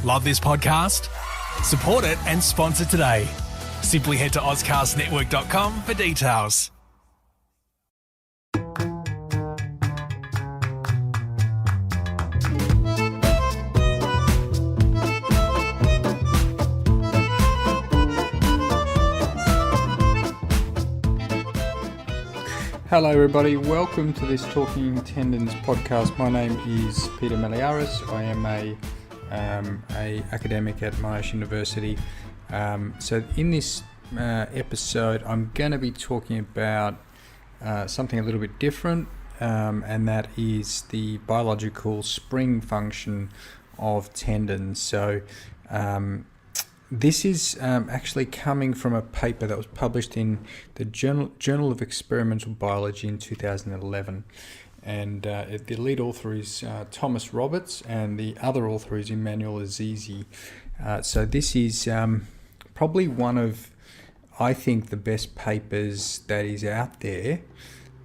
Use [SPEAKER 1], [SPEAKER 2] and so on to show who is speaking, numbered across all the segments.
[SPEAKER 1] Love this podcast? Support it and sponsor today. Simply head to ozcastnetwork.com for details.
[SPEAKER 2] Hello everybody, welcome to this Talking Tendons podcast. My name is Peter Meliaris. I am a academic at Monash University. So in this episode I'm going to be talking about something a little bit different, and that is the biological spring function of tendons. So this is actually coming from a paper that was published in the Journal of Experimental Biology in 2011. And the lead author is Thomas Roberts, and the other author is Emmanuel Azizi. So this is probably one of, I think, the best papers that is out there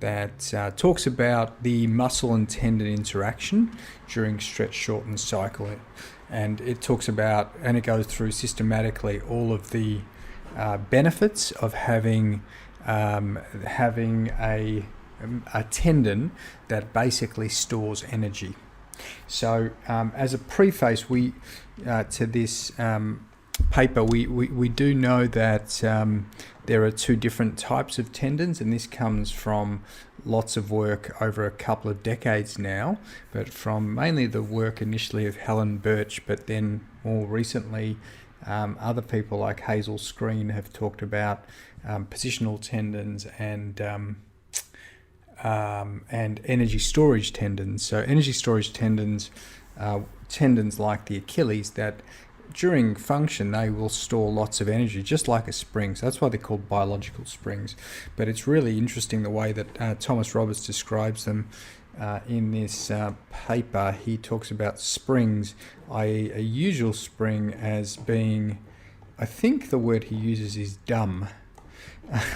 [SPEAKER 2] that talks about the muscle and tendon interaction during stretch shorten cycle. And it talks about, and it goes through systematically all of the benefits of having a tendon that basically stores energy. So as a preface, to this paper, we do know that there are two different types of tendons, and this comes from lots of work over a couple of decades now, but from mainly the work initially of Helen Birch, but then more recently other people like Hazel Screen have talked about positional tendons and energy storage tendons. So energy storage tendons, tendons like the Achilles, that during function they will store lots of energy, just like a spring. So that's why they're called biological springs. But it's really interesting the way that Thomas Roberts describes them in this paper. He talks about springs, i.e. a usual spring, as being, I think the word he uses is dumb,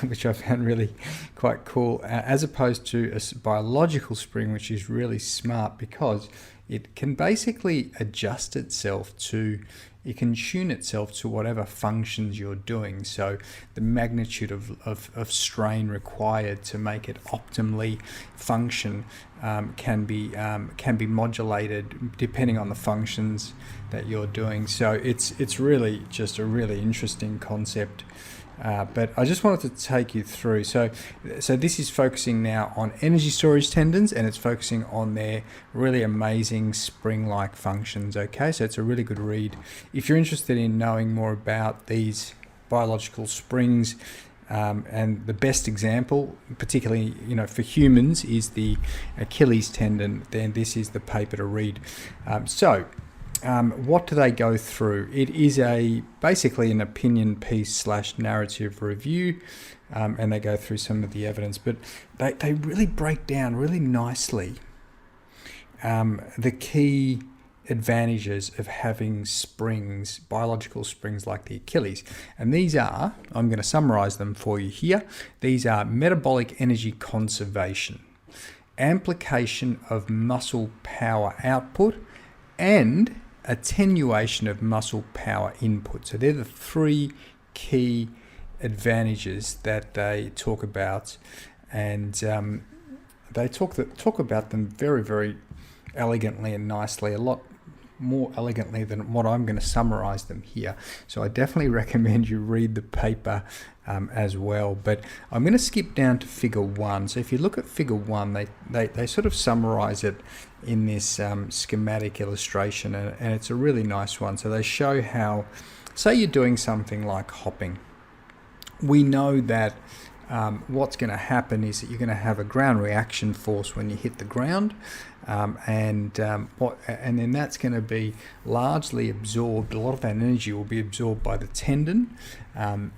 [SPEAKER 2] which I found really quite cool, as opposed to a biological spring, which is really smart because it can basically adjust itself to, it can tune itself to whatever functions you're doing. So the magnitude of strain required to make it optimally function can be modulated depending on the functions that you're doing. So it's really just a really interesting concept. But I just wanted to take you through. So this is focusing now on energy storage tendons, and it's focusing on their really amazing spring-like functions. Okay, so it's a really good read. If you're interested in knowing more about these biological springs, and the best example, particularly for humans, is the Achilles tendon, then this is the paper to read. What do they go through? It is basically an opinion piece / narrative review, and they go through some of the evidence, but they really break down really nicely the key advantages of having springs, biological springs like the Achilles. And these are, I'm going to summarize them for you here. These are metabolic energy conservation, amplification of muscle power output, and attenuation of muscle power input. So they're the three key advantages that they talk about, and they talk about them very, very elegantly and nicely, a lot more elegantly than what I'm going to summarize them here. So I definitely recommend you read the paper as well. But I'm going to skip down to figure 1. So if you look at figure 1, they sort of summarize it in this schematic illustration, and it's a really nice one. So they show how, say you're doing something like hopping. We know that what's going to happen is that you're going to have a ground reaction force when you hit the ground, and then that's going to be largely absorbed. A lot of that energy will be absorbed by the tendon, and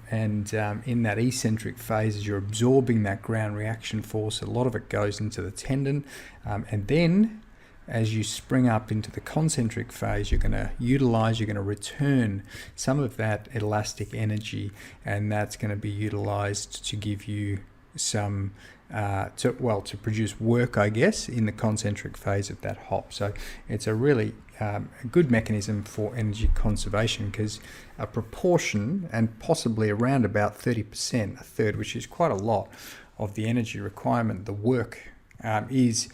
[SPEAKER 2] in that eccentric phase, as you're absorbing that ground reaction force, a lot of it goes into the tendon, and then as you spring up into the concentric phase, you're going to return some of that elastic energy, and that's going to be utilized to give you some to produce work, I guess, in the concentric phase of that hop. So it's a really a good mechanism for energy conservation, because a proportion, and possibly around about 30%, a third, which is quite a lot of the energy requirement, the work, is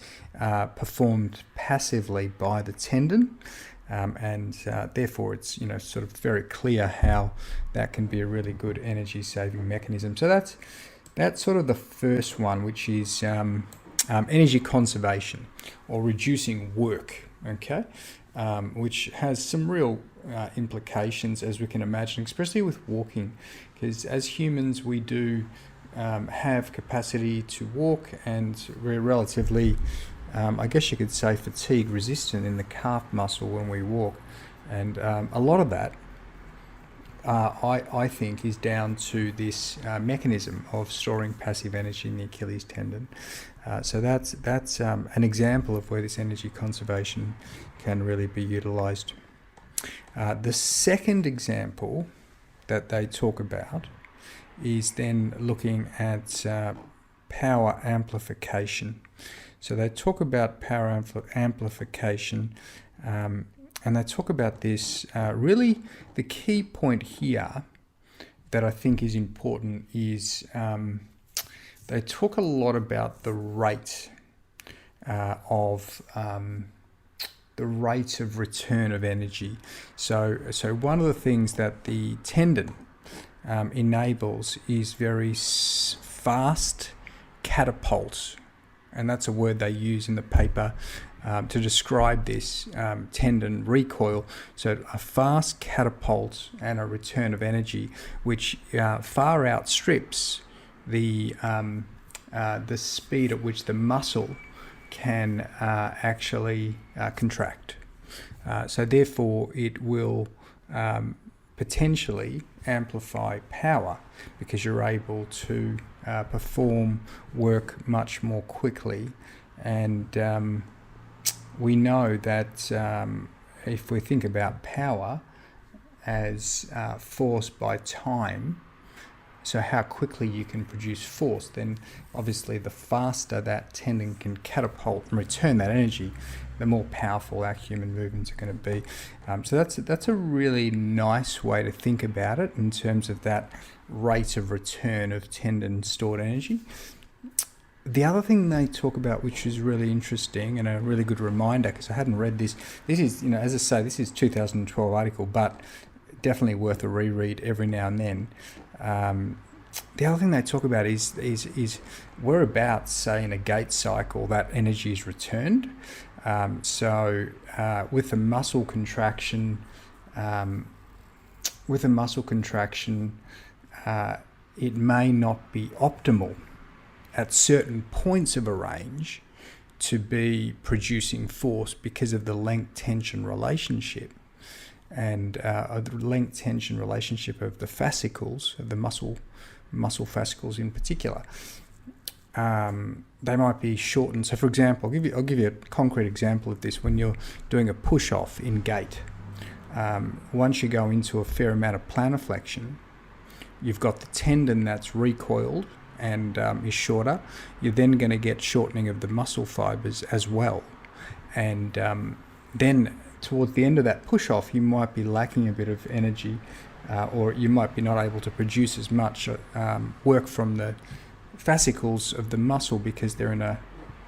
[SPEAKER 2] performed passively by the tendon. And therefore it's sort of very clear how that can be a really good energy saving mechanism. So that's sort of the first one, which is energy conservation or reducing work, okay, which has some real implications, as we can imagine, especially with walking, because as humans we do have capacity to walk, and we're relatively I guess you could say fatigue resistant in the calf muscle when we walk, and a lot of that I think is down to this mechanism of storing passive energy in the Achilles tendon. So that's an example of where this energy conservation can really be utilized. The second example that they talk about is then looking at power amplification. So they talk about power amplification, and they talk about this. Really, the key point here that I think is important is they talk a lot about the rate of return of energy. So one of the things that the tendon enables is very fast catapults, and that's a word they use in the paper to describe this tendon recoil. So a fast catapult and a return of energy, which far outstrips the speed at which the muscle can actually contract. So therefore it will potentially amplify power, because you're able to perform work much more quickly. And we know that if we think about power as force by time, so how quickly you can produce force, then obviously the faster that tendon can catapult and return that energy, the more powerful our human movements are going to be. So that's a really nice way to think about it in terms of that rate of return of tendon stored energy. The other thing they talk about, which is really interesting and a really good reminder, because I hadn't read this. This is, as I say, this is 2012 article, but definitely worth a reread every now and then. The other thing they talk about is whereabouts, say, in a gait cycle, that energy is returned. So with a muscle contraction, it may not be optimal at certain points of a range to be producing force because of the length-tension relationship, and the length-tension relationship of the fascicles, of the muscle fascicles in particular. They might be shortened. So, for example, I'll give you a concrete example of this. When you're doing a push-off in gait, once you go into a fair amount of plantar flexion, you've got the tendon that's recoiled and is shorter. You're then going to get shortening of the muscle fibers as well. And then towards the end of that push-off, you might be lacking a bit of energy, or you might be not able to produce as much work from the fascicles of the muscle because they're in a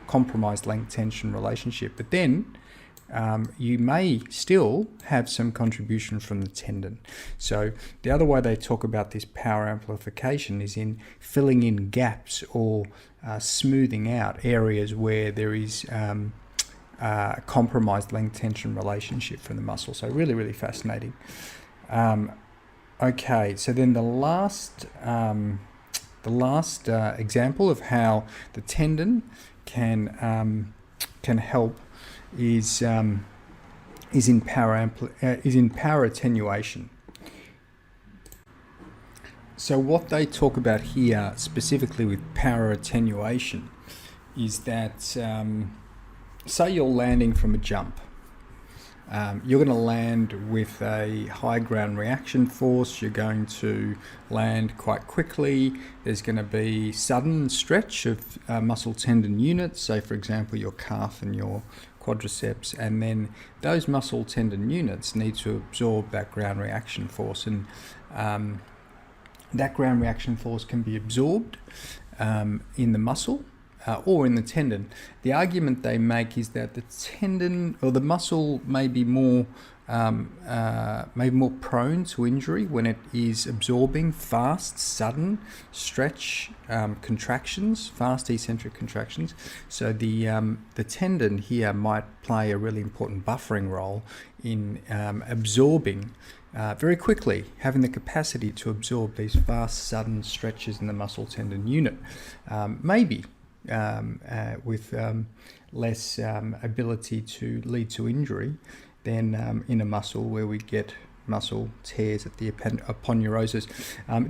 [SPEAKER 2] compromised length-tension relationship. But then you may still have some contribution from the tendon. So the other way they talk about this power amplification is in filling in gaps or smoothing out areas where there is compromised length-tension relationship from the muscle. So really, really fascinating. Okay, so then the last example of how the tendon can help is in power attenuation. So what they talk about here specifically with power attenuation is that say you're landing from a jump. You're going to land with a high ground reaction force. You're going to land quite quickly. There's going to be sudden stretch of muscle tendon units, say for example your calf and your quadriceps, and then those muscle tendon units need to absorb that ground reaction force, and that ground reaction force can be absorbed in the muscle or in the tendon. The argument they make is that the tendon or the muscle may be more prone to injury when it is absorbing fast, sudden stretch contractions, fast eccentric contractions. So the tendon here might play a really important buffering role in absorbing very quickly, having the capacity to absorb these fast, sudden stretches in the muscle tendon unit. Maybe with less ability to lead to injury than in a muscle where we get muscle tears at the aponeurosis.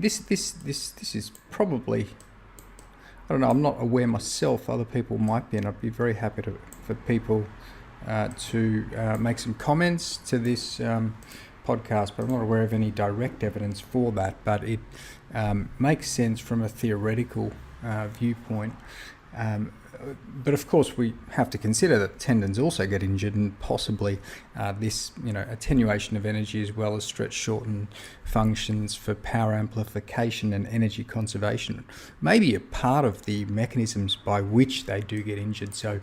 [SPEAKER 2] This is probably, I don't know, I'm not aware myself, other people might be, and I'd be very happy for people to make some comments to this podcast, but I'm not aware of any direct evidence for that, but it makes sense from a theoretical viewpoint. But of course, we have to consider that tendons also get injured, and possibly this, attenuation of energy as well as stretch shorten functions for power amplification and energy conservation may be a part of the mechanisms by which they do get injured. So,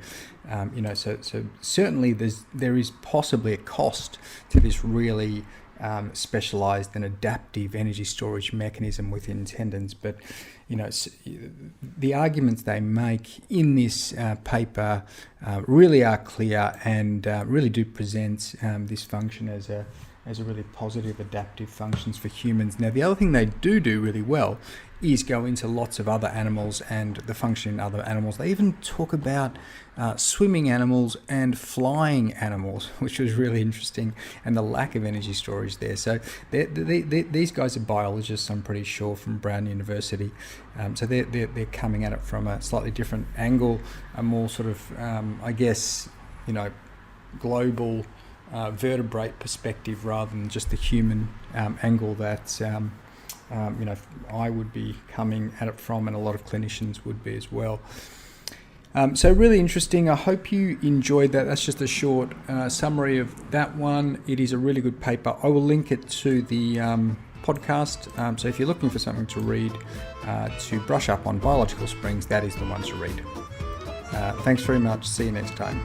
[SPEAKER 2] so certainly there is possibly a cost to this really specialized and adaptive energy storage mechanism within tendons, but the arguments they make in this paper really are clear and really do present this function as a really positive adaptive functions for humans. Now, the other thing they do really well is go into lots of other animals and the function in other animals. They even talk about swimming animals and flying animals, which was really interesting, and the lack of energy storage there. So these guys are biologists, I'm pretty sure, from Brown University. So they're coming at it from a slightly different angle, a more sort of, global vertebrate perspective rather than just the human angle that I would be coming at it from, and a lot of clinicians would be as well. So really interesting. I hope you enjoyed that. That's just a short summary of that one. It is a really good paper. I will link it to the podcast. So if you're looking for something to read to brush up on biological springs, that is the one to read. Thanks very much. See you next time.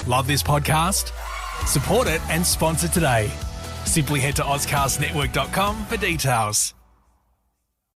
[SPEAKER 1] Love this podcast? Support it and sponsor today. Simply head to AuscastNetwork.com for details.